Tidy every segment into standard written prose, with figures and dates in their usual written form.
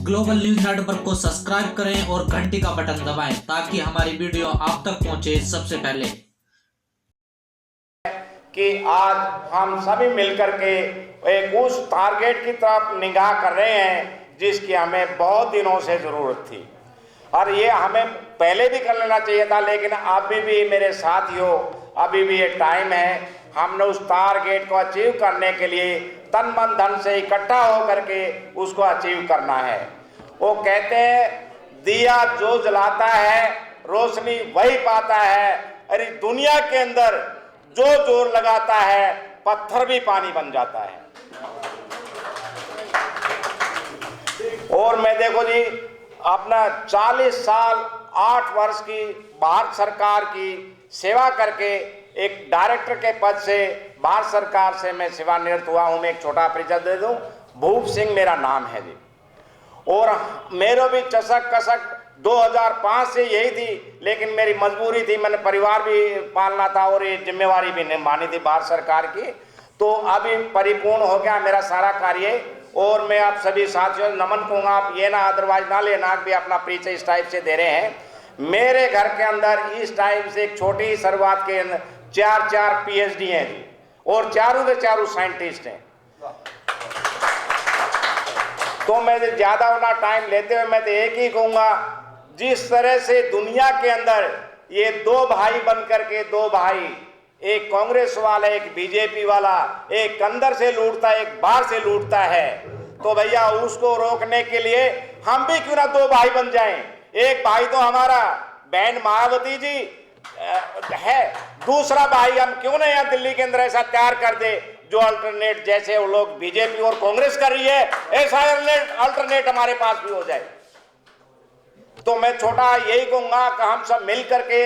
Global news network को subscribe करें और घंटी का बटन दबाएं ताकि हमारी वीडियो आप तक पहुंचे सबसे पहले। कि आज हम सभी मिलकर के एक उस टारगेट की तरफ निगाह कर रहे हैं जिसकी हमें बहुत दिनों से जरूरत थी और ये हमें पहले भी कर लेना चाहिए था, लेकिन अभी भी मेरे साथियों अभी भी ये टाइम है। हमने उस टारगेट को अचीव करने के लिए तन मन धन से इकट्ठा होकर के उसको अचीव करना है। वो कहते हैं दिया जो जलाता है रोशनी वही पाता है। अरे दुनिया के अंदर जो जोर लगाता है पत्थर भी पानी बन जाता है। और मैं देखो जी अपना 40 साल 8 वर्ष की भारत सरकार की सेवा करके एक डायरेक्टर के पद से भारत सरकार से मैं सेवानिवृत्त हुआ हूं। मैं एक छोटा परिचय दे दूं, भूप सिंह मेरा नाम है जी। और मेरे भी चसक कसक 2005 से यही थी, लेकिन मेरी मजबूरी थी, मैंने परिवार भी पालना था और ये जिम्मेवारी भी निभानी थी भारत सरकार की। तो अभी परिपूर्ण हो गया मेरा सारा कार्य। और मैं आप सभी साथियों नमन कहूँगा, आप ये ना अदरवाइज ना लेना भी अपना परिचय इस टाइप से दे रहे हैं। मेरे घर के अंदर इस टाइप से एक छोटी शुरुआत के अंदर 4 PhD हैं जी, और चारों के चारों साइंटिस्ट हैं। तो मैं ज्यादा होना टाइम लेते हुए मैं तो एक ही कहूँगा, जिस तरह से दुनिया के अंदर ये दो भाई बनकर के दो भाई, एक कांग्रेस वाला एक बीजेपी वाला, एक अंदर से लूटता है एक बाहर से लूटता है, तो भैया उसको रोकने के लिए हम भी क्यों ना दो भाई बन जाएं। एक भाई तो हमारा बहन मायावती जी है, दूसरा भाई हम क्यों ना यहाँ दिल्ली के अंदर ऐसा तैयार कर दे जो अल्टरनेट, जैसे वो लोग बीजेपी और कांग्रेस कर रही है ऐसा अल्टरनेट हमारे पास भी हो जाए। तो मैं छोटा यही कहूंगा कि हम सब मिल करके,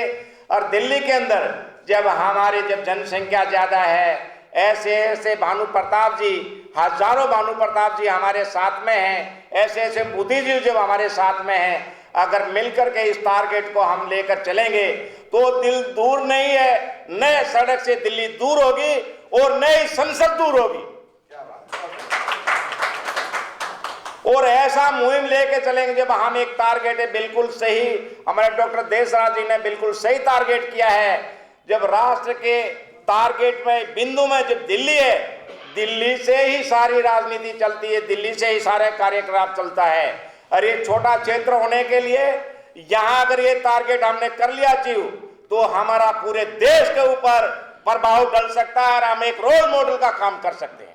और दिल्ली के अंदर जब जनसंख्या ज्यादा है, ऐसे ऐसे भानु प्रताप जी, हजारों भानु प्रताप जी हमारे साथ में हैं, ऐसे ऐसे बुद्धिजीवी जब हमारे साथ में हैं, अगर मिलकर के इस टारगेट को हम लेकर चलेंगे तो दिल दूर नहीं है, नए सड़क से दिल्ली दूर होगी और नई संसद दूर होगी। और ऐसा मुहिम लेके चलेंगे जब हम एक टारगेट है बिल्कुल सही, हमारे डॉक्टर देशराज जी ने बिल्कुल सही टारगेट किया है। जब राष्ट्र के टारगेट में बिंदु में जब दिल्ली है, दिल्ली से ही सारी राजनीति चलती है, दिल्ली से ही सारे कार्यक्रम चलता है। और ये छोटा क्षेत्र होने के लिए यहाँ अगर ये टारगेट हमने कर लिया अचीव, तो हमारा पूरे देश के ऊपर प्रभाव डल सकता है और हम एक रोल मॉडल का काम कर सकते हैं।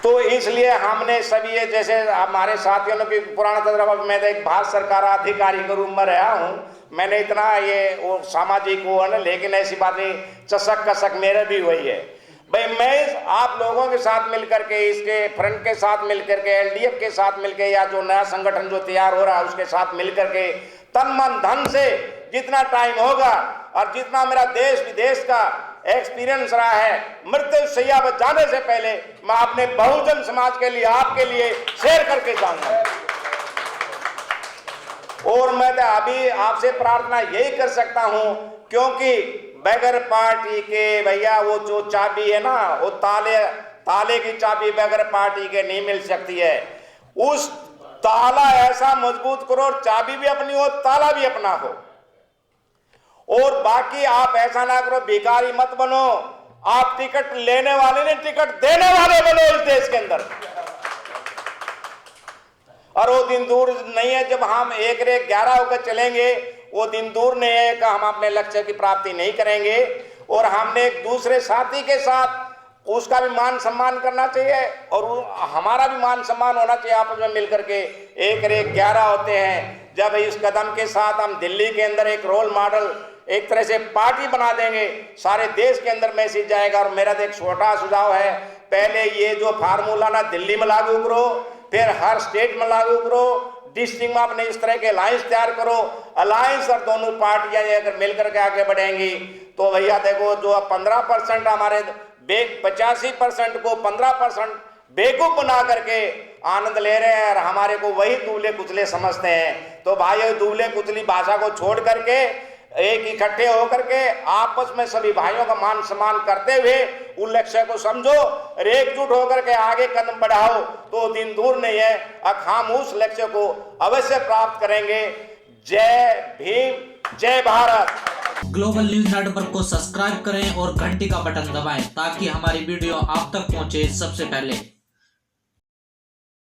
तो इसलिए हमने सभी ये, जैसे हमारे साथियों ने भी पुराना तजर्बा, मैं तो एक भारत सरकार अधिकारी के रूप में रहा हूँ, मैंने इतना ये वो सामाजिक वो है ना, लेकिन ऐसी बात नहीं, चसक कसक मेरे भी हुई है भाई। मैं आप लोगों के साथ मिलकर के, इसके फ्रंट के साथ मिलकर के, LDF के साथ मिलकर, या जो नया संगठन जो तैयार हो रहा है उसके साथ मिलकर के तन मन धन से जितना टाइम होगा और जितना मेरा देश विदेश का एक्सपीरियंस रहा है, मृत्यु शैया पर जाने से पहले मैं अपने बहुजन समाज के लिए, आपके लिए शेयर करके जाऊंगा। और मैं तो अभी आपसे प्रार्थना यही कर सकता हूं, क्योंकि बगैर पार्टी के भैया वो जो चाबी है ना, वो ताले की चाबी बगैर पार्टी के नहीं मिल सकती है। उस ताला ऐसा मजबूत करो और चाबी भी अपनी हो, ताला भी अपना हो। और बाकी आप ऐसा ना करो, भिखारी मत बनो, आप टिकट लेने वाले नहीं टिकट देने वाले बनो इस देश के अंदर। और वो दिन दूर नहीं है जब हम 1-11 होकर चलेंगे, वो दिन दूर नहीं है कि हम अपने लक्ष्य की प्राप्ति नहीं करेंगे। और हमने एक दूसरे साथी के साथ उसका भी मान सम्मान करना चाहिए और हमारा भी मान सम्मान होना चाहिए। आपस में मिलकर के 1-11 होते हैं। जब इस कदम के साथ हम दिल्ली के अंदर एक रोल मॉडल, एक तरह से पार्टी बना देंगे, सारे देश के अंदर मैसेज जाएगा। और मेरा एक छोटा सुझाव है, पहले ये जो फार्मूला ना दिल्ली में लागू करो, फिर हर स्टेट में लागू करो, डिस्ट्रिक्ट में अपने इस तरह के अलायंस तैयार करो। अलायंस और दोनों पार्टियां अगर मिलकर के आगे बढ़ेंगी तो भैया देखो, जो 15% हमारे 85% को 15% बेवकूफ बना करके आनंद ले रहे हैं और हमारे को वही दूल्हे कुचले समझते हैं। तो भाई दूल्हे कुचली भाषा को छोड़ करके एक इकट्ठे होकर के आपस में सभी भाइयों का मान सम्मान करते हुए उन लक्ष्य को समझो और एकजुट होकर के आगे कदम बढ़ाओ तो दिन दूर नहीं है और हम उस लक्ष्य को अवश्य प्राप्त करेंगे। जय भीम, जय भारत। ग्लोबल न्यूज नेटवर्क को सब्सक्राइब करें और घंटी का बटन दबाएं ताकि हमारी वीडियो आप तक पहुंचे सबसे पहले।